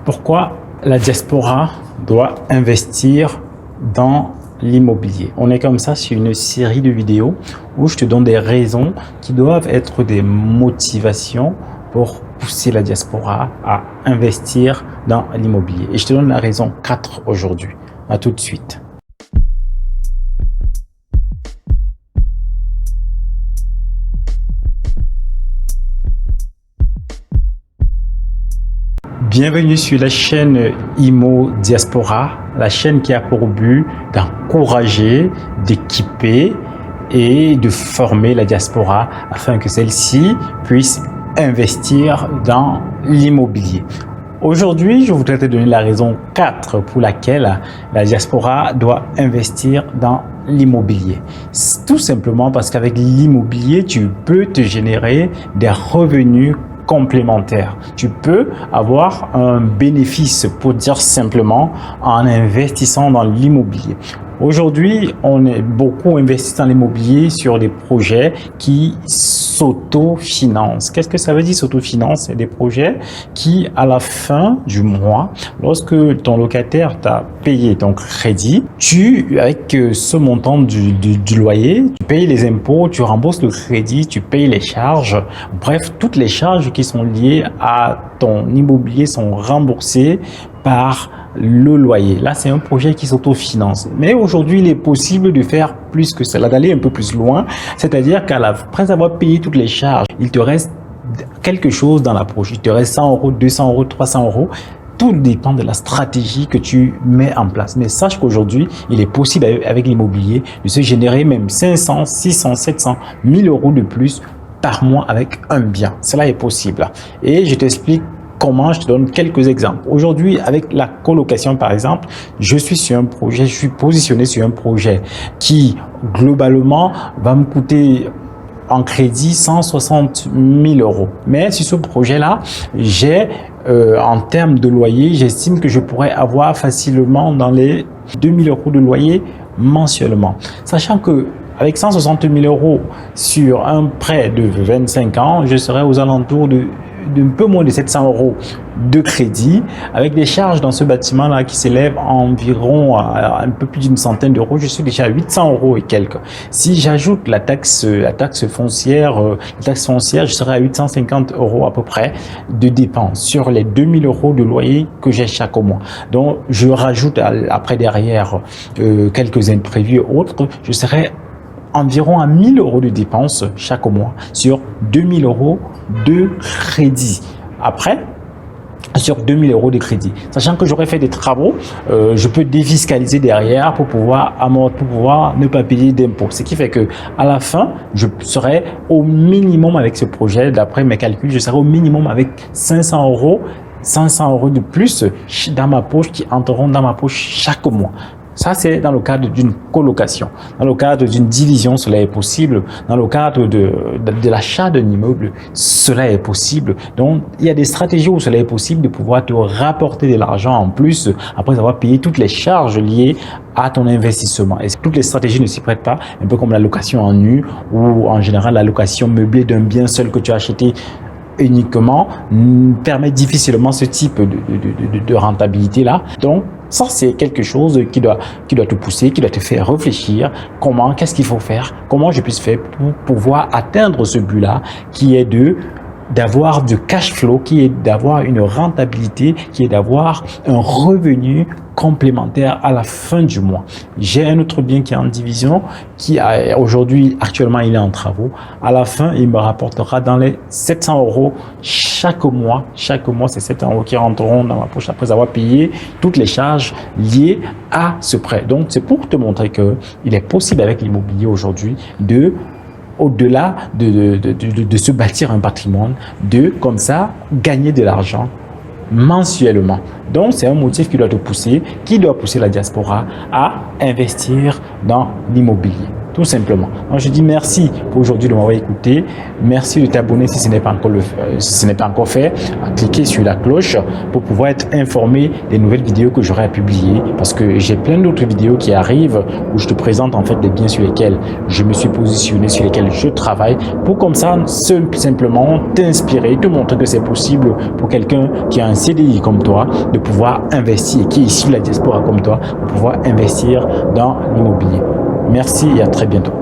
Pourquoi la diaspora doit investir dans l'immobilier? On est comme ça sur une série de vidéos où je te donne des raisons qui doivent être des motivations pour pousser la diaspora à investir dans l'immobilier. Et je te donne la raison 4 aujourd'hui. À tout de suite. Bienvenue sur la chaîne Immo Diaspora, la chaîne qui a pour but d'encourager, d'équiper et de former la diaspora afin que celle-ci puisse investir dans l'immobilier. Aujourd'hui, je voudrais te donner la raison 4 pour laquelle la diaspora doit investir dans l'immobilier. Tout simplement parce qu'avec l'immobilier, tu peux te générer des revenus complémentaires. Tu peux avoir un bénéfice, pour dire simplement, en investissant dans l'immobilier. Aujourd'hui, on est beaucoup investi dans l'immobilier sur des projets qui s'autofinancent. Qu'est-ce que ça veut dire s'autofinance? C'est des projets qui, à la fin du mois, lorsque ton locataire t'a payé ton crédit, avec ce montant du loyer, tu payes les impôts, tu rembourses le crédit, tu payes les charges. Bref, toutes les charges qui sont liées à ton immobilier sont remboursées par le loyer. Là, c'est un projet qui s'autofinance. Mais aujourd'hui, il est possible de faire plus que cela, d'aller un peu plus loin. C'est-à-dire qu'après avoir payé toutes les charges, il te reste quelque chose dans la poche. Il te reste 100 euros, 200 euros, 300 euros. Tout dépend de la stratégie que tu mets en place. Mais sache qu'aujourd'hui, il est possible avec l'immobilier de se générer même 500, 600, 700, 1000 euros de plus par mois avec un bien. Cela est possible. Et je t'explique comment. Je te donne quelques exemples. Aujourd'hui, avec la colocation, par exemple, je suis positionné sur un projet qui, globalement, va me coûter en crédit 160 000 euros. Mais sur ce projet-là, en termes de loyer, j'estime que je pourrais avoir facilement dans les 2 000 euros de loyer mensuellement. Sachant que avec 160 000 euros sur un prêt de 25 ans, je serai aux alentours d'un peu moins de 700 euros de crédit, avec des charges dans ce bâtiment-là qui s'élèvent environ à un peu plus d'une centaine d'euros. Je suis déjà à 800 euros et quelques. Si j'ajoute la taxe foncière, je serai à 850 euros à peu près de dépenses sur les 2000 euros de loyer que j'ai chaque mois. Donc, je rajoute après derrière quelques imprévus et autres, je serai environ à 1000 euros de dépenses chaque mois sur 2000 euros de crédit. Après, sur 2000 euros de crédit, sachant que j'aurais fait des travaux, je peux défiscaliser derrière pour pouvoir ne pas payer d'impôts. Ce qui fait que à la fin, je serai au minimum avec ce projet. D'après mes calculs, je serai au minimum avec 500 euros de plus dans ma poche qui entreront dans ma poche chaque mois. Ça, c'est dans le cadre d'une colocation. Dans le cadre d'une division, cela est possible. Dans le cadre de l'achat d'un immeuble, cela est possible. Donc, il y a des stratégies où cela est possible de pouvoir te rapporter de l'argent en plus après avoir payé toutes les charges liées à ton investissement. Et toutes les stratégies ne s'y prêtent pas, un peu comme la location en nu ou en général la location meublée d'un bien seul que tu as acheté uniquement permet difficilement ce type de rentabilité là. Donc ça, c'est quelque chose qui doit te pousser, qui doit te faire réfléchir. Qu'est-ce qu'il faut faire? Comment je puisse faire pour pouvoir atteindre ce but-là, qui est d'avoir du cash flow, qui est d'avoir une rentabilité, qui est d'avoir un revenu complémentaire à la fin du mois. J'ai un autre bien qui est en division, actuellement, il est en travaux. À la fin, il me rapportera dans les 700 euros chaque mois. Chaque mois, c'est 700 euros qui rentreront dans ma poche après avoir payé toutes les charges liées à ce prêt. Donc, c'est pour te montrer que il est possible avec l'immobilier aujourd'hui au-delà de se bâtir un patrimoine, comme ça, gagner de l'argent mensuellement. Donc, c'est un motif qui doit te pousser, qui doit pousser la diaspora à investir dans l'immobilier. tout simplement. Donc, je dis merci pour aujourd'hui de m'avoir écouté. Merci de t'abonner si ce n'est pas encore fait. Cliquez sur la cloche pour pouvoir être informé des nouvelles vidéos que j'aurai à publier, parce que j'ai plein d'autres vidéos qui arrivent où je te présente en fait les biens sur lesquels je me suis positionné, sur lesquels je travaille, pour comme ça simplement t'inspirer, te montrer que c'est possible pour quelqu'un qui a un CDI comme toi de pouvoir investir, qui est issu de la diaspora comme toi, de pouvoir investir dans l'immobilier. Merci et à très bientôt.